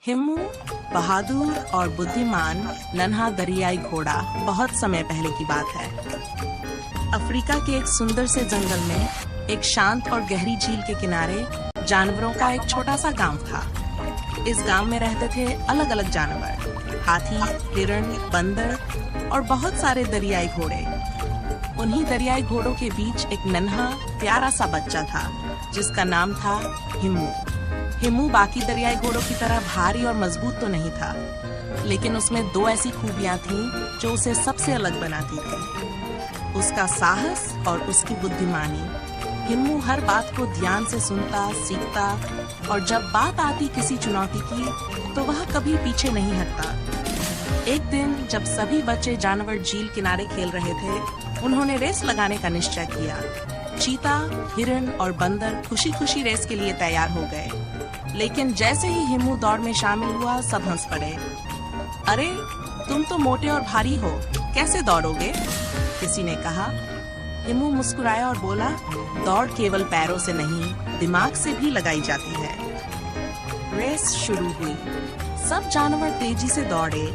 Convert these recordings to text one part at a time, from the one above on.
हिम्मू बहादुर और बुद्धिमान नन्हा दरियाई घोड़ा बहुत समय पहले की बात है। अफ्रीका के एक सुंदर से जंगल में एक शांत और गहरी झील के किनारे जानवरों का एक छोटा सा गांव था। इस गांव में रहते थे अलग अलग जानवर, हाथी, हिरण, बंदर और बहुत सारे दरियाई घोड़े। उन्हीं दरियाई घोड़ों के बीच एक नन्हा प्यारा सा बच्चा था जिसका नाम था हिम्मू। हिम्मू बाकी दरियाई घोड़ों की तरह भारी और मजबूत तो नहीं था, लेकिन उसमें दो ऐसी खूबियां थीं जो उसे सबसे अलग बनाती थी, उसका साहस और उसकी बुद्धिमानी। हिम्मू हर बात को ध्यान से सुनता, सीखता और जब बात आती किसी चुनौती की तो वह कभी पीछे नहीं हटता। एक दिन जब सभी बच्चे जानवर झील किनारे खेल रहे थे, उन्होंने रेस लगाने का निश्चय किया। चीता, हिरण और बंदर खुशी खुशी रेस के लिए तैयार हो गए, लेकिन जैसे ही हिम्मू दौड़ में शामिल हुआ सब हंस पड़े। अरे तुम तो मोटे और भारी हो, कैसे दौड़ोगे? किसी ने कहा। हिम्मू मुस्कुराया और बोला, दौड़ केवल पैरों से नहीं, दिमाग से भी लगाई जाती है। रेस शुरू हुई। सब जानवर तेजी से दौड़े,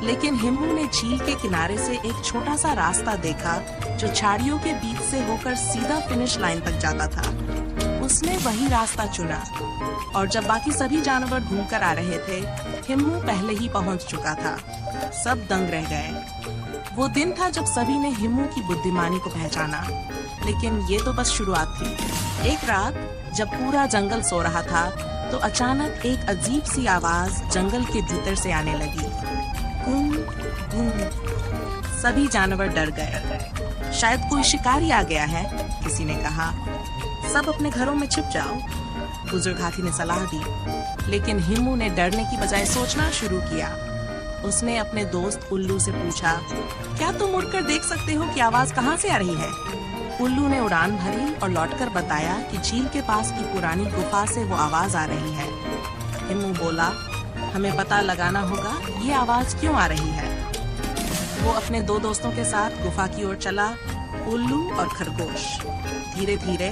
लेकिन हिम्मू ने झील के किनारे से एक छोटा सा रास्ता देखा जो झाड़ियों के बीच से होकर सीधा फिनिश लाइन तक जाता था। उसने वही रास्ता चुना और जब बाकी सभी जानवर घूमकर आ रहे थे, हिम्मू पहले ही पहुंच चुका था। सब दंग रह गए। वो दिन था जब सभी ने हिम्मू की बुद्धिमानी को पहचाना, लेकिन ये तो बस शुरुआत थी। एक रात जब पूरा जंगल सो रहा था तो अचानक एक अजीब सी आवाज जंगल के भीतर से आने लगी। गूं, गूं। सभी जानवर डर गए। शायद कोई शिकारी आ गया है, किसी ने कहा। सब अपने घरों में छिप जाओ, बुजुर्ग हाथी ने सलाह दी। लेकिन हिम्मू ने डरने की बजाय सोचना शुरू किया। उसने अपने दोस्त उल्लू से पूछा, क्या तुम उड़कर देख सकते हो कि आवाज कहाँ से आ रही है? उल्लू ने उड़ान भरी और लौटकर बताया कि झील के पास की पुरानी गुफा से वो आवाज आ रही है। हिम्मू बोला, हमें पता लगाना होगा ये आवाज क्यों आ रही है। वो अपने दो दोस्तों के साथ गुफा की ओर चला, उल्लू और खरगोश। धीरे धीरे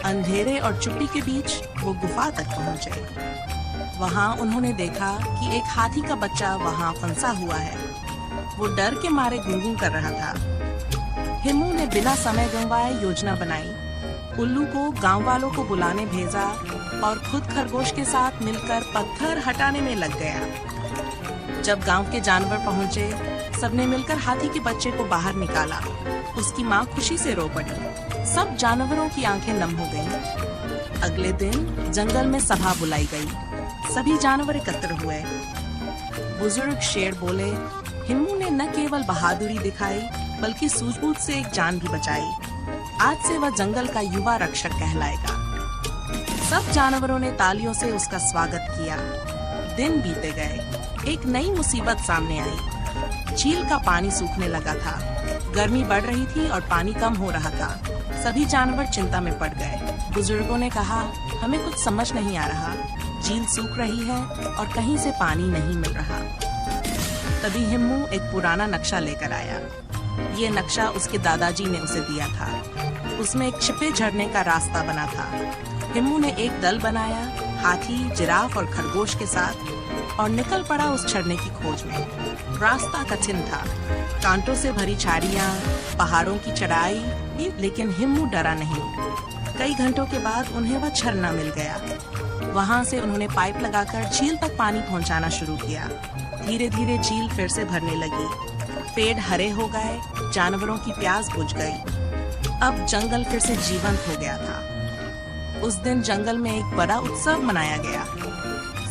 अंधेरे और चुप्पी के बीच वो गुफा तक पहुंचे। वहां उन्होंने देखा कि एक हाथी का बच्चा वहां फंसा हुआ है। वो डर के मारे गुनगुन कर रहा था। हिम्मू ने बिना समय गंवाए योजना बनाई। उल्लू को गांव वालों को बुलाने भेजा और खुद खरगोश के साथ मिलकर पत्थर हटाने में लग गया। जब गांव के जानवर पहुंचे, सबने मिलकर हाथी के बच्चे को बाहर निकाला। उसकी माँ खुशी से रो पड़ी। सब जानवरों की आंखें नम हो गईं। अगले दिन जंगल में सभा बुलाई गई। सभी जानवर एकत्र हुए। बुजुर्ग शेर बोले, हिम्मू ने न केवल बहादुरी दिखाई बल्कि सूझबूझ से एक जान भी बचाई। आज से वह जंगल का युवा रक्षक कहलाएगा। सब जानवरों ने तालियों से उसका स्वागत किया। दिन बीते गए। एक नई मुसीबत सामने आई। झील का पानी सूखने लगा था। गर्मी बढ़ रही थी और पानी कम हो रहा था। सभी जानवर चिंता में पड़ गए। बुजुर्गों ने कहा, हमें कुछ समझ नहीं आ रहा। झील सूख रही है और कहीं से पानी नहीं मिल रहा। तभी हिम्मू एक पुराना नक्शा लेकर आया। ये नक्शा उसके दादाजी ने उसे दिया था। उसमें एक छिपे झरने का रास्ता बना था। हिम्मू ने एक दल बनाया, हाथी, जिराफ और खरगोश के साथ, और निकल पड़ा उस झरने की खोज में। रास्ता कठिन था, कांटों से भरी झाड़ियां, पहाड़ों की चढ़ाई, लेकिन हिम्मू डरा नहीं। कई घंटों के बाद उन्हें वह झरना मिल गया। वहां से उन्होंने पाइप लगाकर झील तक पानी पहुंचाना शुरू किया। धीरे धीरे झील फिर से भरने लगी। पेड़ हरे हो गए, जानवरों की प्यास बुझ गई। अब जंगल फिर से जीवंत हो गया था। उस दिन जंगल में एक बड़ा उत्सव मनाया गया।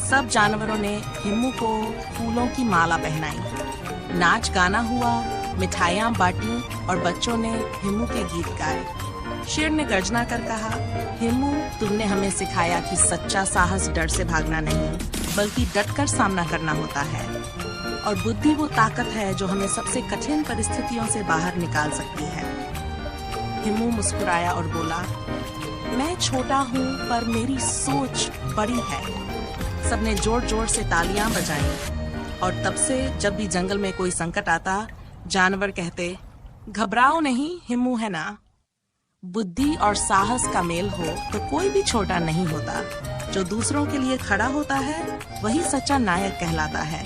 सब जानवरों ने हिम्मू को फूलों की माला पहनाई। नाच गाना हुआ, मिठाइयाँ बांटी और बच्चों ने हिम्मू के गीत गाए। शेर ने गर्जना कर कहा, हिम्मू, तुमने हमें सिखाया कि सच्चा साहस डर से भागना नहीं बल्कि डटकर सामना करना होता है, और बुद्धि वो ताकत है जो हमें सबसे कठिन परिस्थितियों से बाहर निकाल सकती है। हिम्मू मुस्कुराया और बोला, मैं छोटा हूँ पर मेरी सोच बड़ी है। सबने जोर जोर से तालियां बजाईं और तब से जब भी जंगल में कोई संकट आता, जानवर कहते, घबराओ नहीं, हिम्मू है ना। बुद्धि और साहस का मेल हो तो कोई भी छोटा नहीं होता। जो दूसरों के लिए खड़ा होता है वही सच्चा नायक कहलाता है।